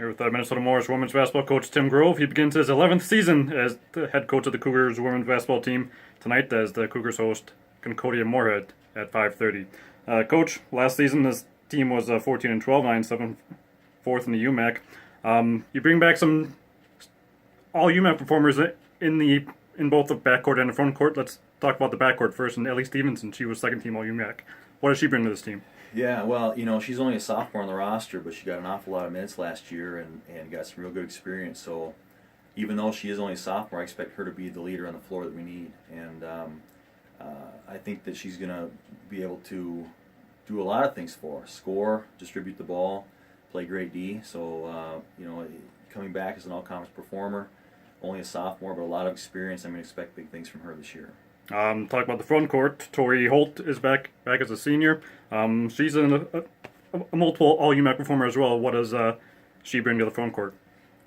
Here with Minnesota Morris women's basketball coach Tim Grove. He begins his 11th season as the head coach of the Cougars women's basketball team tonight as the Cougars host Concordia Moorhead at 5:30. Coach, last season this team was 14-12, 9-7, fourth in the UMAC. You bring back some all UMAC performers in both the backcourt and the front court. Let's talk about the backcourt first. And Ellie Stevenson, she was second team all UMAC. What does she bring to this team? Yeah, well, she's only a sophomore on the roster, but she got an awful lot of minutes last year and got some real good experience. So even though she is only a sophomore, I expect her to be the leader on the floor that we need. And I think that she's going to be able to do a lot of things for us. Score, distribute the ball, play great D. So, coming back as an all-conference performer, only a sophomore, but a lot of experience. I'm going to expect big things from her this year. Talk about the front court. Tori Holt is back as a senior. She's a multiple all UMAC performer as well. What does she bring to the front court?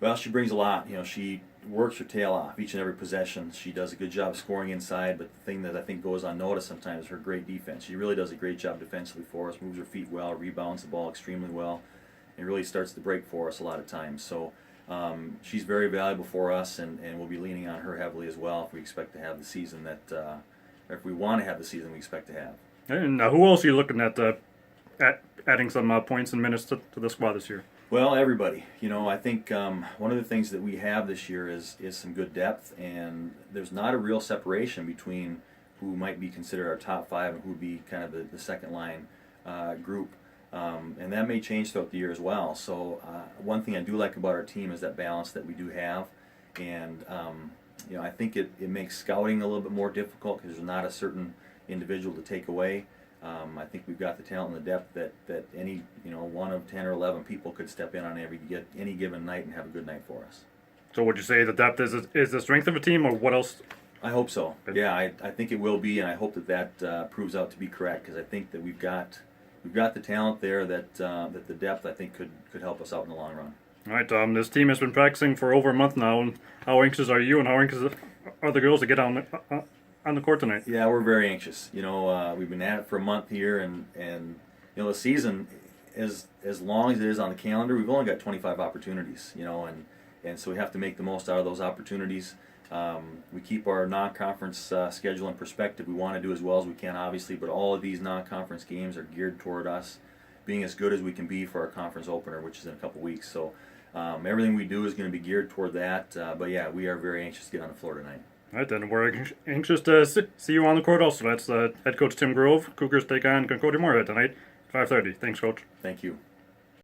Well, she brings a lot. She works her tail off each and every possession. She does a good job scoring inside, but the thing that I think goes unnoticed sometimes is her great defense. She really does a great job defensively for us, moves her feet well, rebounds the ball extremely well, and really starts to break for us a lot of times. So she's very valuable for us, and we'll be leaning on her heavily as well if we expect to have the season or if we want to have the season we expect to have. And who else are you looking at adding some points and minutes to the squad this year? Well, everybody. I think one of the things that we have this year is some good depth, and there's not a real separation between who might be considered our top five and who would be kind of the second line group. And that may change throughout the year as well. So one thing I do like about our team is that balance that we do have. And, I think it makes scouting a little bit more difficult because there's not a certain individual to take away. I think we've got the talent and the depth that any, one of 10 or 11 people could step in on any given night and have a good night for us. So would you say the depth is the strength of a team, or what else? I hope so. Yeah, I think it will be, and I hope that proves out to be correct, because I think that we've got the talent there that the depth, I think, could help us out in the long run. All right, this team has been practicing for over a month now. And how anxious are you, and how anxious are the girls to get on the court tonight? Yeah, we're very anxious. We've been at it for a month here, and the season, as long as it is on the calendar, we've only got 25 opportunities. And so we have to make the most out of those opportunities. We keep our non-conference schedule in perspective. We want to do as well as we can, obviously, but all of these non-conference games are geared toward us being as good as we can be for our conference opener, which is in a couple weeks. So everything we do is going to be geared toward that. But yeah, we are very anxious to get on the floor tonight. All right, then we're anxious to see you on the court also. That's head coach Tim Grove. Cougars take on Concordia Moorhead tonight, 5:30. Thanks, Coach. Thank you.